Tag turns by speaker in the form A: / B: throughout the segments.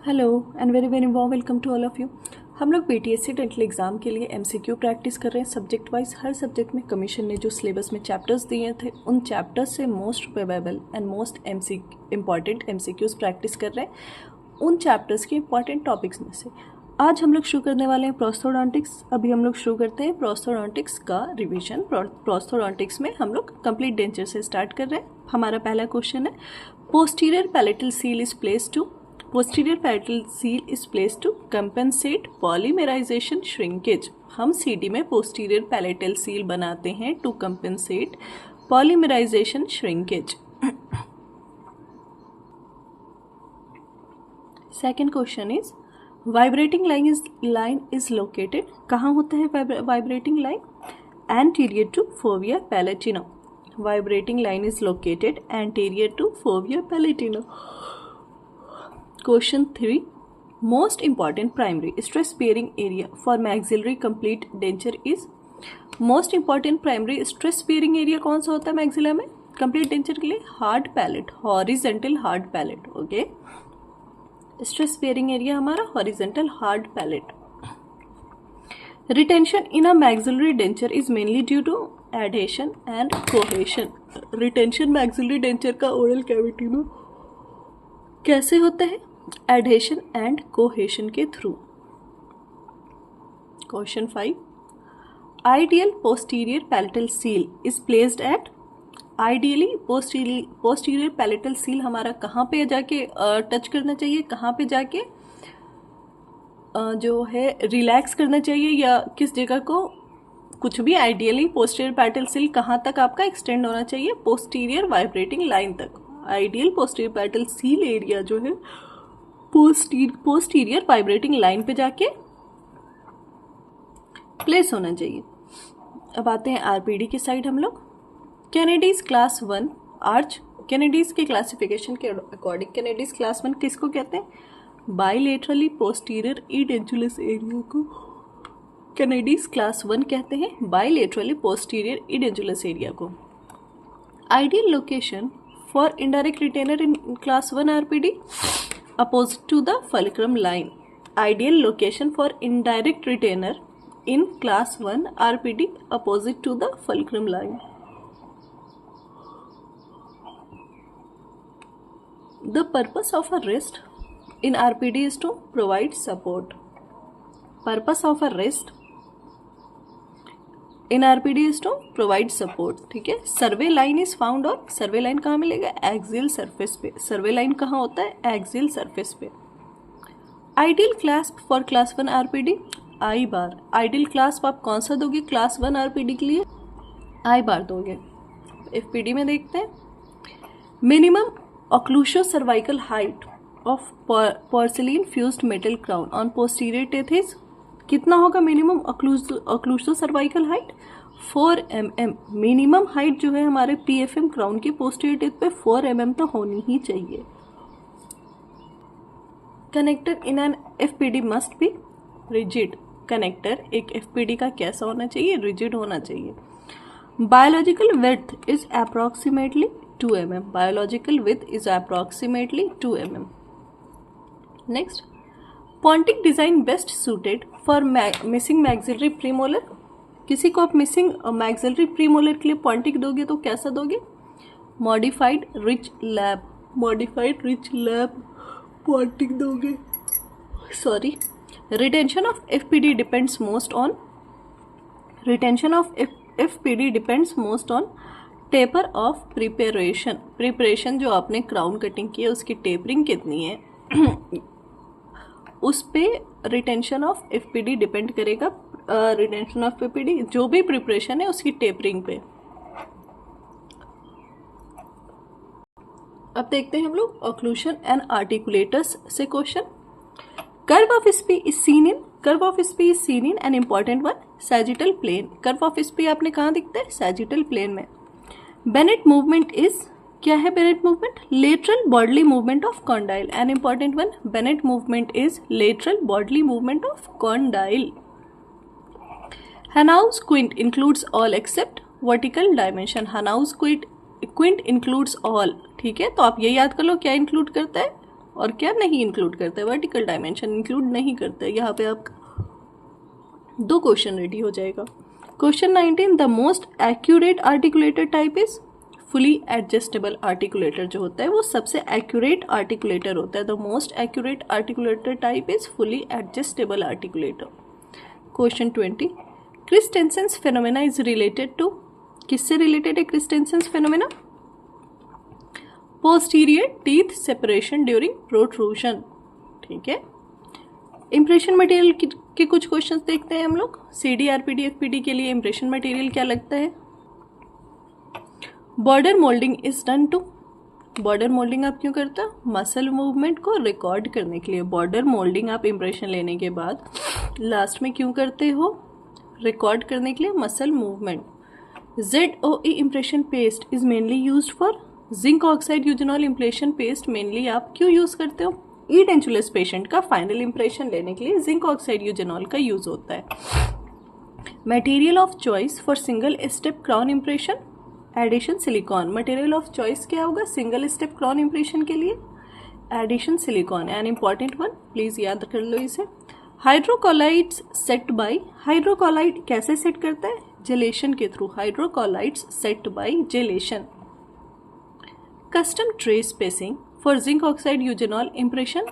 A: Hello and very very warm welcome to all of you. हम लोग BTSC dental exam के लिए MCQ practice कर रहे हैं सब्जेक्ट वाइज। हर सब्जेक्ट में कमीशन ने जो सिलेबस में चैप्टर्स दिए थे उन चैप्टर्स से most probable and most important MCQs practice कर रहे हैं उन चैप्टर्स के इंपॉर्टेंट टॉपिक्स में से। आज हम लोग शुरू करने वाले हैं प्रोस्थोडोंटिक्स। अभी हम लोग शुरू करते हैं प्रोस्थोडोंटिक्स का रिविजन। प्रोस्थोडोंटिक्स में हम लोग कंप्लीट डेंचर से स्टार्ट कर रहे हैं। हमारा पहला क्वेश्चन है, posterior palatal seal is placed to Posterior palatal seal is placed to compensate polymerization shrinkage। हम CD में posterior palatal seal बनाते हैं to compensate polymerization shrinkage। Second question is, vibrating line is located। कहाँ होता है vibrating line? Anterior to fovea palatina। Vibrating line is located anterior to fovea palatina। Question 3, most important primary stress bearing area for maxillary complete denture is। most important primary stress bearing area कौन सा होता है maxilla में complete denture के लिए? hard palate, horizontal hard palate। Okay, stress bearing area हमारा horizontal hard palate। retention in a maxillary denture is mainly due to adhesion and cohesion। retention maxillary denture का oral cavity में कैसे होता है? Adhesion and cohesion के through. Question 5, ideal posterior palatal seal is placed at. Ideally posterior palatal seal हमारा कहाँ पे जाके टच करना चाहिए, कहाँ पे जाके जो है रिलैक्स करना चाहिए या किस जगह को, कुछ भी। आइडियली पोस्टीरियर पैलेटल सील कहाँ तक आपका एक्सटेंड होना चाहिए? पोस्टीरियर वाइब्रेटिंग लाइन तक। Ideal posterior palatal seal area जो है पोस्टीरियर वाइब्रेटिंग लाइन पे जाके प्लेस होना चाहिए। अब आते हैं आरपीडी की साइड हम लोग। कैनेडीज क्लास 1 आर्च। कैनेडीज के क्लासिफिकेशन के अकॉर्डिंग कैनेडीज क्लास 1 किसको कहते हैं? बाइलेटरली पोस्टीरियर इडेंचुलस एरिया को कैनेडीज क्लास 1 कहते हैं, बाइलेटरली पोस्टीरियर इडेंचुलस एरिया को। Ideal location for indirect retainer in class 1 RPD opposite to the fulcrum line। Ideal location for indirect retainer in class 1 RPD opposite to the fulcrum line। The purpose of a rest in RPD is to provide support। Purpose of a rest in RPD is to provide support। ठीक है। सर्वे line is found और सर्वे line कहाँ मिलेगा? Axial surface पे। सर्वे line कहाँ होता है? Axial surface पे। Ideal clasp for class 1 RPD I bar. Ideal clasp आप कौन सा दोगे क्लास 1 आरपीडी के लिए? आई बार दोगे। एफपीडी में देखते हैं, minimum occluso cervical height of porcelain fused metal crown on posterior teeth is. कितना होगा minimum occluso cervical height? 4 mm। Minimum height जो है हमारे पीएफएम क्राउन की पोस्टीरियर टेथ पे 4 mm तो होनी ही चाहिए। Connector in an FPD must be rigid. Connector एक एफपीडी का कैसा होना चाहिए? रिजिड होना चाहिए। Biological width is approximately 2 mm। Biological width is approximately 2 mm। Next, Pontic design best suited for missing maxillary premolar. किसी को आप मिसिंग मैक्सिलरी प्रीमोलर के लिए पॉन्टिक दोगे तो कैसा दोगे? Modified ridge lap. Modified ridge lap pontic दोगे। Sorry, retention of FPD depends most on. Retention of FPD depends most on taper of preparation. Preparation जो आपने क्राउन कटिंग की है उसकी टेपरिंग कितनी है उस पे रिटेंशन ऑफ एफपीडी डिपेंड करेगा। रिटेंशन ऑफ एफपीडी जो भी प्रिपरेशन है उसकी टेपरिंग पे। अब देखते हैं हम लोग ऑक्लूशन एंड आर्टिकुलेटर्स से question. Curve of Spee is seen in. Curve of Spee is seen in an important one, sagittal plane. Curve of Spee आपने कहाँ दिखता है? सैजिटल प्लेन में। बेनेट मूवमेंट इज, क्या है Bennett movement? Lateral bodily movement of condyle. An important one, Bennett movement is lateral bodily movement of condyle. Hanau's quint includes all except vertical dimension। Hanau's quint includes all। ठीक है, तो आप ये याद कर लो क्या इंक्लूड करता है? और क्या नहीं इंक्लूड करता है, वर्टिकल डायमेंशन इंक्लूड नहीं करता है। यहाँ पे आपका 2 क्वेश्चन रेडी हो जाएगा। Question 19, the most accurate articulator type is fully adjustable articulator. जो होता है वो सबसे एक्यूरेट आर्टिकुलेटर होता है। The most accurate articulator type is fully adjustable articulator. Question 20, Christensen's phenomena is related to, किससे रिलेटेड है Christensen's phenomena? Posterior teeth separation during protrusion. ठीक है, इम्प्रेशन मटेरियल के कुछ क्वेश्चंस देखते हैं हम लोग। CD, RPD, FPD के लिए इम्प्रेशन मटेरियल क्या लगता है? Border moulding is done to, border moulding आप क्यों करते हो? मसल मूवमेंट को रिकॉर्ड करने के लिए। बॉर्डर मोल्डिंग आप इम्प्रेशन लेने के बाद लास्ट में क्यों करते हो? रिकॉर्ड करने के लिए muscle movement. ZOE impression paste is mainly used for, zinc oxide eugenol impression paste mainly आप क्यों यूज करते हो? ई डेंचुलस पेशेंट का फाइनल इंप्रेशन लेने के लिए जिंक ऑक्साइड यूजेनॉल का यूज होता है। Material of choice for single step crown impression, addition silicone. Material of choice क्या होगा सिंगल स्टेप क्राउन इंप्रेशन के लिए? Addition silicone. An important one, please याद कर लो इसे। हाइड्रोकोलाइड्स सेट बाय, हाइड्रोकोलाइड कैसे सेट करता है? जेलेशन के through. Hydrocolloids set by gelation. Custom tray spacing for zinc oxide eugenol impression.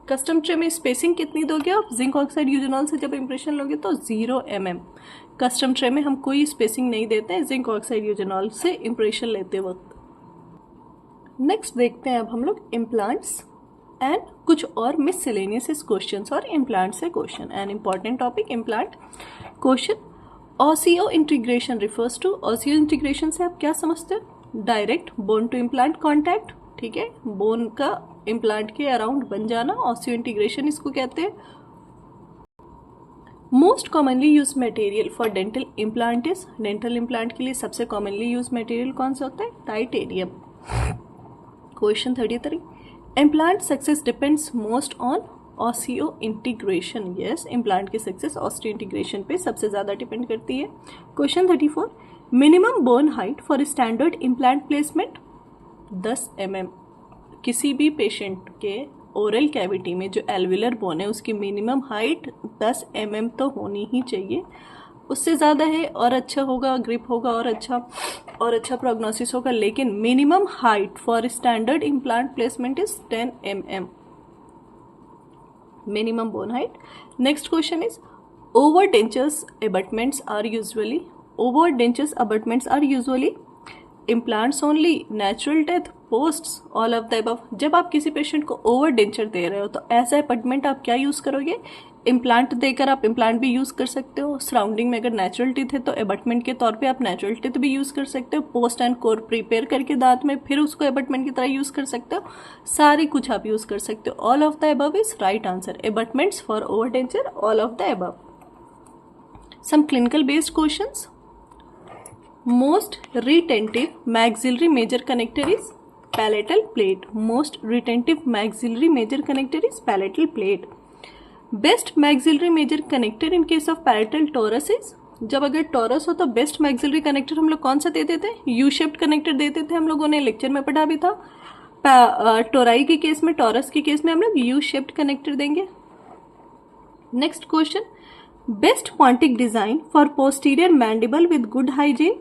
A: Custom tray में स्पेसिंग कितनी दोगे आप? जिंक ऑक्साइड यूजेनॉल से जब इंप्रेशन लोगे तो 0 mm। कस्टम ट्रे में हम कोई स्पेसिंग नहीं देते हैं जिंक ऑक्साइड यूजेनॉल से इंप्रेशन लेते वक्त। नेक्स्ट देखते हैं अब हम लोग इम्प्लांट्स एंड कुछ और मिससेलेनियस क्वेश्चंस और इम्प्लांट से question. An important topic implant question. Osseo integration refers to, osseo integration से आप क्या समझते हो? Direct bone to implant contact. ठीक है, बोन का इम्प्लांट के अराउंड बन जाना, ऑसियो इंटीग्रेशन इसको कहते हैं। Most commonly use material for dental implant is, dental implant के लिए सबसे कॉमनली यूज मटेरियल कौन सा होता है? Titanium. Question 33, implant success depends most on osseo integration. Yes, implant की सक्सेस ऑसियो इंटीग्रेशन पे सबसे ज्यादा डिपेंड करती है। Question 34, minimum bone height for standard implant placement 10 mm। किसी भी पेशेंट के ओरल कैविटी में जो एल्विलर बोन है उसकी मिनिमम हाइट 10 mm तो होनी ही चाहिए। उससे ज़्यादा है और अच्छा होगा, ग्रिप होगा और अच्छा प्रोग्नोसिस होगा, लेकिन minimum height for standard implant placement is 10 mm minimum bone height. Next question is over dentures abutments are usually, over dentures abutments are usually implants only, natural death, posts, all of the above। जब आप किसी patient को over denture दे रहे हो तो ऐसा abutment आप क्या यूज करोगे? इम्प्लांट देकर आप इम्प्लांट भी यूज कर सकते हो। सराउंडिंग में अगर नेचुरल टीथ है तो अबटमेंट के तौर पे आप नेचुरल टीथ भी यूज कर सकते हो। पोस्ट एंड कोर प्रिपेयर करके दांत में फिर उसको अबटमेंट की तरह यूज कर सकते हो। सारी कुछ आप यूज कर सकते हो। All of the above is right answer. Abutments for over denture, all of the above. Some clinical based questions. Most retentive maxillary major connector is palatal plate. Most retentive maxillary major connector is palatal plate. Best maxillary major connector in case of palatal torus is, जब अगर taurus हो तो best maxillary connector हम लोग कौन सा देते थे? यू शेप्ड कनेक्टर देते थे। हम लोगों ने लेक्चर में पढ़ा भी था। टोराई के केस में, टॉरस के केस में हम लोग यू शेप्ड कनेक्टर देंगे। Next question, best Pontic design for posterior mandible with good hygiene.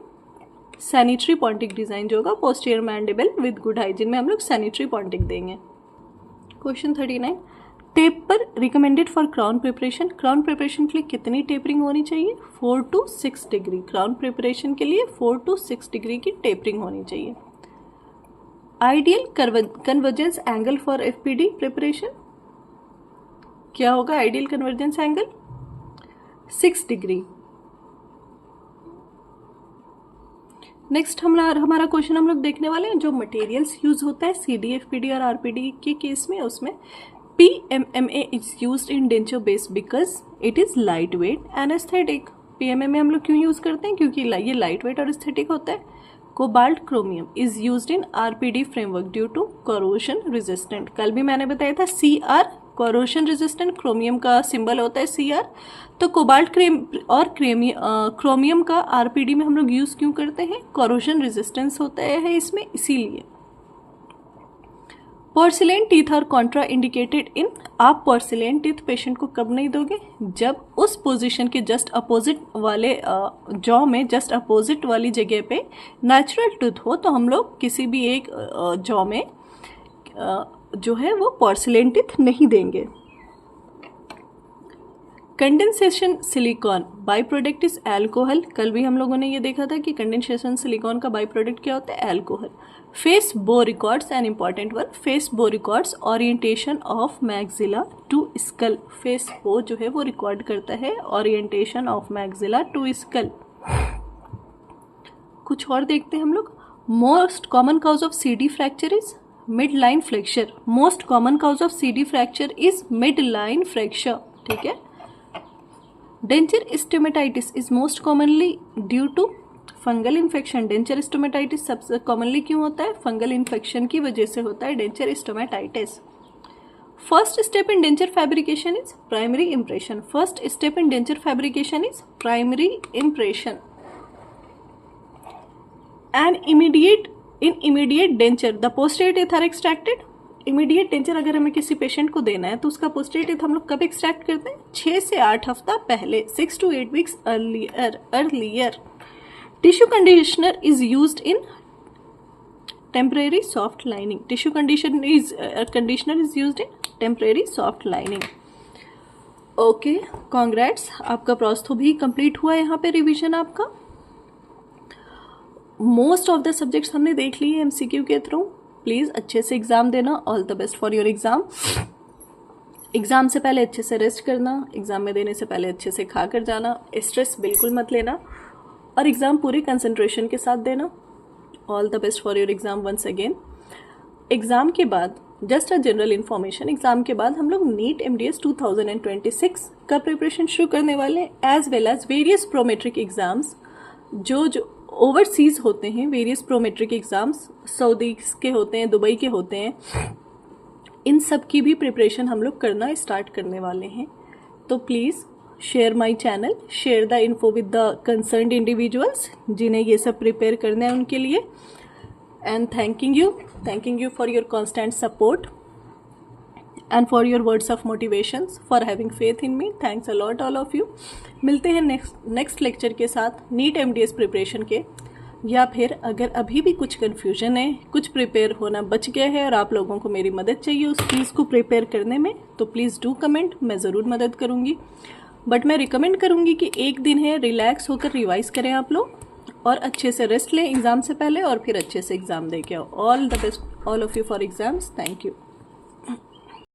A: Sanitary Pontic design जो होगा posterior mandible with good hygiene में हम लोग सैनिटरी पॉन्टिक देंगे। Question 39, taper recommended for crown preparation. Crown preparation के लिए कितनी टेपरिंग होनी चाहिए? 4 to 6 डिग्री। क्राउन प्रिपरेशन के लिए 4 to 6 डिग्री की टेपरिंग होनी चाहिए। Ideal convergence angle for FPD preparation क्या होगा? Ideal convergence angle 6 degree. Next हमारा क्वेश्चन हम लोग देखने वाले हैं जो मटेरियल्स यूज होता है CD, FPD और RPD के केस में। उसमें PMMA is used in denture base because it is light weight and aesthetic. PMMA हम लोग क्यों यूज करते हैं? क्योंकि ये लाइट वेट और एस्थेटिक होता है। Cobalt chromium is used in RPD framework due to corrosion resistant. कल भी मैंने बताया था CR कोरोजन रेजिस्टेंट, क्रोमियम का सिंबल होता है CR। तो कोबाल्ट और क्रोमियम का RPD में हम लोग यूज क्यों करते हैं? कोरोजन रेजिस्टेंस होता है इसमें, इसीलिए। Porcelain teeth are contraindicated in, आप पोर्सिलेन टीथ पेशेंट को कब नहीं दोगे, जब उस पोजीशन के जस्ट अपोजिट वाले जॉ में जस्ट अपोजिट वाली जगह पे नेचुरल टूथ हो, तो हम लोग किसी भी एक जॉ में जो है वो पोर्सिलेन टीथ नहीं देंगे। Condensation silicone by product is alcohol, कल भी हम लोगों ने ये देखा था कि कंडेंसेशन सिलिकॉन का बाई प्रोडक्ट क्या होता है, alcohol. Face bow records an important one, face bow records orientation of maxilla to skull, face bow जो है वो रिकॉर्ड करता है orientation of maxilla to skull. कुछ और देखते हैं हम लोग। Most common cause of CD fracture is mid line fracture, most common cause of CD fracture is mid line fracture, ठीक है। Denture stomatitis is most commonly due to fungal infection, denture stomatitis सबसे commonly क्यों होता है, fungal infection की वजह से होता है denture stomatitis. First step in denture fabrication is primary impression, first step in denture fabrication is primary impression. And immediate denture the posterior teeth are extracted, immediate denture अगर हमें किसी पेशेंट को देना है तो उसका पोस्टीरियर टीथ हम लोग कब एक्सट्रैक्ट करते हैं, 6 से 8 हफ्ता पहले, 6 to 8 weeks earlier. Tissue conditioner is used in temporary soft lining, tissue conditioner is used in temporary soft lining. Okay, congrats, आपका प्रोस्थो भी कंप्लीट हुआ। यहाँ पे रिवीजन आपका मोस्ट ऑफ द सब्जेक्ट्स हमने देख लिए एमसीक्यू के थ्रू। प्लीज़ अच्छे से एग्ज़ाम देना, all the best for your exam. Exam से पहले अच्छे से रेस्ट करना, एग्ज़ाम में देने से पहले अच्छे से खा कर जाना, स्ट्रेस बिल्कुल मत लेना और एग्ज़ाम पूरी कंसंट्रेशन के साथ देना। All the best for your exam once again. Exam के बाद just a general information, exam के बाद हम लोग नीट MDS 2026 का प्रिपरेशन शुरू करने वाले हैं, as well as various Prometric exams जो ओवरसीज़ होते हैं, वेरियस प्रोमेट्रिक एग्ज़ाम्स सऊदी के होते हैं, दुबई के होते हैं, इन सब की भी प्रिपरेशन हम लोग करना स्टार्ट करने वाले हैं। तो please share my channel, share the info with the concerned individuals जिन्हें ये सब प्रिपेयर करना है उनके लिए। And thanking you for your constant support and for your words of motivations, for having faith in me. Thanks a lot all of you. मिलते हैं next lecture के साथ नीट MDS प्रिपरेशन के, या फिर अगर अभी भी कुछ कन्फ्यूजन है, कुछ प्रिपेयर होना बच गया है और आप लोगों को मेरी मदद चाहिए उस चीज़ को प्रिपेयर करने में, तो प्लीज़ डू कमेंट, मैं ज़रूर मदद करूँगी। बट मैं रिकमेंड करूँगी कि एक दिन है, रिलैक्स होकर रिवाइज़ करें आप लोग और अच्छे से रेस्ट लें एग्ज़ाम से पहले और फिर अच्छे से एग्ज़ाम दे के आओ। All the best all of you for exams. Thank you.